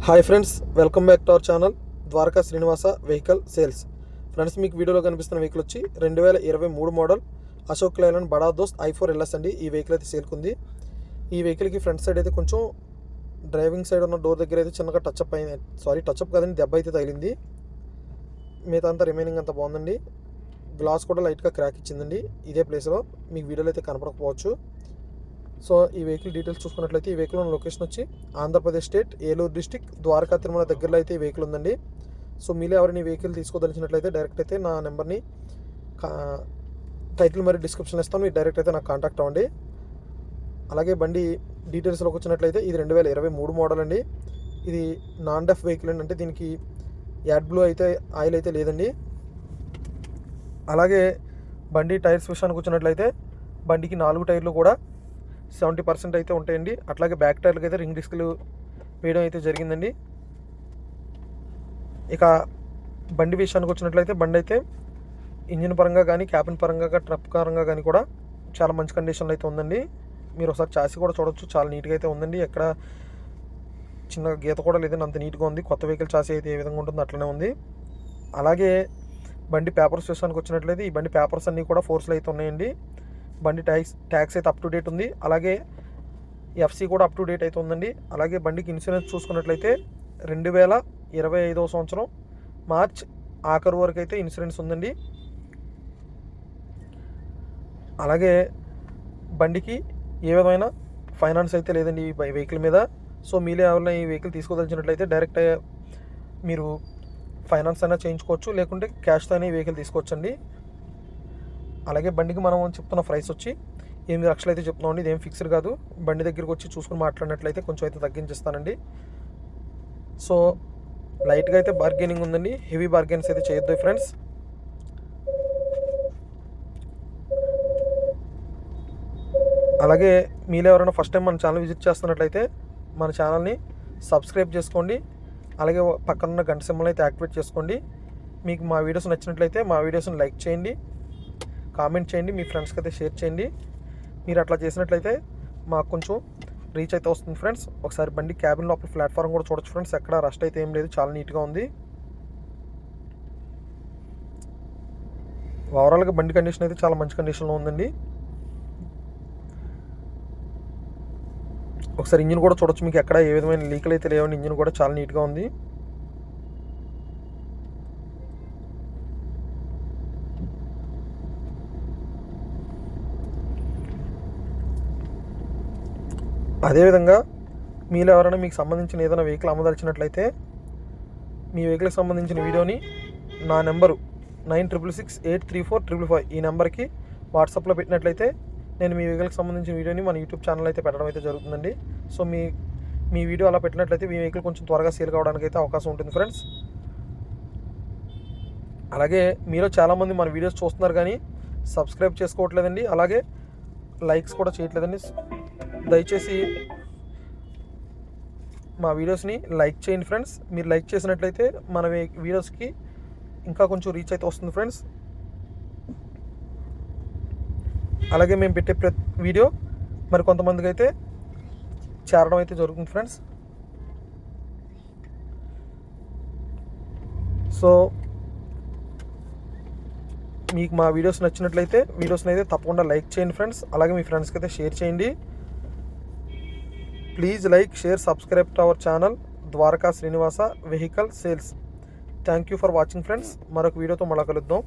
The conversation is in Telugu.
Hi friends, welcome back to our channel Dwaraka Srinivasa vehicle sales. Friends, మీకు వీడియోలో కనిపిస్తున్న వెహికల్ వచ్చి 2023 మోడల్ అశోక్ లైలాండ్ బడా దోస్త్ i4 LS అండి. ఈ వెహికల్ అయితే సేల్కుంది. ఈ వెహికల్కి ఫ్రంట్ సైడ్ అయితే కొంచెం డ్రైవింగ్ సైడ్ ఉన్న డోర్ దగ్గర అయితే చిన్నగా టచ్అప్ అయింది. టచ్అప్ కాదండి, దెబ్బ అయితే తగిలింది. మిగతా అంతా రిమైనింగ్ అంతా బాగుందండి. గ్లాస్ కూడా లైట్గా క్రాక్ ఇచ్చిందండి. ఇదే ప్లేస్లో మీకు వీడియోలో అయితే కనపడకపోవచ్చు. సో ఈ వెహికల్ డీటెయిల్స్ చూసుకున్నట్లయితే ఈ వెహికల్ ఉన్న లొకేషన్ వచ్చి ఆంధ్రప్రదేశ్ స్టేట్, ఏలూరు డిస్టిక్, ద్వారకా తిరుమల దగ్గరలో అయితే ఈ వెహికల్ ఉందండి. సో మీలో ఎవరైనా ఈ వెహికల్ తీసుకోదలిచినట్లయితే డైరెక్ట్ అయితే నా నెంబర్ని టైటిల్ మరియు డిస్క్రిప్షన్ ఇస్తాను, మీరు డైరెక్ట్ అయితే నాకు కాంటాక్ట్ అవ్వండి. అలాగే బండి డీటెయిల్స్లోకి వచ్చినట్లయితే ఇది 2023 మోడల్ అండి. ఇది నాన్ డెఫ్ వెహికల్ అండి, అంటే దీనికి యాడ్ బ్లూ అయితే ఆయిల్ అయితే లేదండి. అలాగే బండి టైర్స్ విషయానికి వచ్చినట్లయితే బండికి 4 టైర్లు కూడా 70% అయితే ఉంటాయండి. అట్లాగే బ్యాక్ టైర్లకు అయితే రింగ్ డిస్క్లు వేయడం అయితే జరిగిందండి. ఇక బండి విషయానికి వచ్చినట్లయితే బండి అయితే ఇంజిన్ పరంగా కానీ, క్యాబిన్ పరంగా, ట్రక్ పరంగా కానీ కూడా చాలా మంచి కండిషన్లో అయితే ఉందండి. మీరు ఒకసారి చాసీ కూడా చూడొచ్చు, చాలా నీట్గా అయితే ఉందండి. ఎక్కడ చిన్న గీత కూడా లేదండి, అంత నీట్గా ఉంది. కొత్త వెహికల్ చాసీ అయితే ఏ విధంగా ఉంటుందో అట్లనే ఉంది. అలాగే బండి పేపర్స్ విషయానికి వచ్చినట్లయితే ఈ బండి పేపర్స్ అన్నీ కూడా ఫోర్స్లో అయితే ఉన్నాయండి. బండి ట్యాక్స్ అయితే అప్ టు డేట్ ఉంది. అలాగే ఎఫ్సీ కూడా అప్ టు డేట్ అయితే ఉందండి. అలాగే బండికి ఇన్సూరెన్స్ చూసుకున్నట్లయితే 2025 సంవత్సరం మార్చ్ ఆఖరు వరకు అయితే ఇన్సూరెన్స్ ఉందండి. అలాగే బండికి ఏ విధమైన ఫైనాన్స్ అయితే లేదండి ఈ వెహికల్ మీద. సో మీలో ఎవరైనా ఈ వెహికల్ తీసుకోదలిచినట్లయితే డైరెక్ట్ మీరు ఫైనాన్స్ అయినా చేయించుకోవచ్చు, లేకుంటే క్యాష్తో అయినా ఈ వెహికల్ తీసుకోవచ్చండి. అలాగే బండికి మనం చెప్తున్న ప్రైస్ వచ్చి 8 లక్షలు అయితే చెప్తున్నామండి. ఇదేం ఫిక్స్డ్ కాదు. బండి దగ్గరికి వచ్చి చూసుకుని మాట్లాడినట్లయితే కొంచెం అయితే తగ్గించిస్తానండి. సో లైట్గా అయితే బార్గెనింగ్ ఉందండి, హెవీ బార్గెన్స్ అయితే చేయొద్దు ఫ్రెండ్స్. అలాగే మీలో ఎవరైనా ఫస్ట్ టైం మన ఛానల్ విజిట్ చేస్తున్నట్లయితే మన ఛానల్ని సబ్స్క్రైబ్ చేసుకోండి. అలాగే పక్కనున్న గంట సింబల్ అయితే యాక్టివేట్ చేసుకోండి. మీకు మా వీడియోస్ నచ్చినట్లయితే మా వీడియోస్ని లైక్ చేయండి, కామెంట్ చేయండి, మీ ఫ్రెండ్స్కి అయితే షేర్ చేయండి. మీరు అట్లా చేసినట్లయితే మాకు కొంచెం రీచ్ అయితే వస్తుంది ఫ్రెండ్స్. ఒకసారి బండి క్యాబిన్ లోపల ప్లాట్ఫామ్ కూడా చూడొచ్చు ఫ్రెండ్స్. ఎక్కడ రస్ట్ అయితే ఏం లేదు, చాలా నీట్గా ఉంది. ఓవరాల్గా బండి కండిషన్ అయితే చాలా మంచి కండిషన్లో ఉందండి. ఒకసారి ఇంజిన్ కూడా చూడొచ్చు, మీకు ఎక్కడ ఏ విధమైన లీకులు అయితే లేవండి. ఇంజిన్ కూడా చాలా నీట్గా ఉంది. అదేవిధంగా మీలో ఎవరైనా మీకు సంబంధించిన ఏదైనా వెహికల్ అమ్మదలిచినట్లయితే మీ వెహికల్కి సంబంధించిన వీడియోని నా నెంబరు 96683455 ఈ నెంబర్కి వాట్సాప్లో పెట్టినట్లయితే నేను మీ వెహికల్కి సంబంధించిన వీడియోని మన యూట్యూబ్ ఛానల్ అయితే పెట్టడం అయితే జరుగుతుందండి. సో మీ వీడియో అలా పెట్టినట్లయితే మీ వెహికల్ కొంచెం త్వరగా సేల్ కావడానికి అయితే అవకాశం ఉంటుంది ఫ్రెండ్స్. అలాగే మీరు చాలామంది మన వీడియోస్ చూస్తున్నారు కానీ సబ్స్క్రైబ్ చేసుకోవట్లేదండి, అలాగే లైక్స్ కూడా చేయట్లేదండి. దయచేసి మా వీడియోస్ని లైక్ చేయండి ఫ్రెండ్స్. మీరు లైక్ చేసినట్లయితే మన వీడియోస్కి ఇంకా కొంచెం రీచ్ అయితే వస్తుంది ఫ్రెండ్స్. అలాగే మేము పెట్టే ప్రతి వీడియో మరి కొంతమందికి అయితే చేరడం అయితే జరుగుతుంది ఫ్రెండ్స్. సో మీకు మా వీడియోస్ నచ్చినట్లయితే వీడియోస్ని అయితే తప్పకుండా లైక్ చేయండి ఫ్రెండ్స్. అలాగే మీ ఫ్రెండ్స్కి అయితే షేర్ చేయండి. Please like, share, subscribe to our channel Dwaraka Srinivasa vehicle sales. Thank you for watching friends. మరొక వీడియోతో మళ్ళీ కలుద్దాం.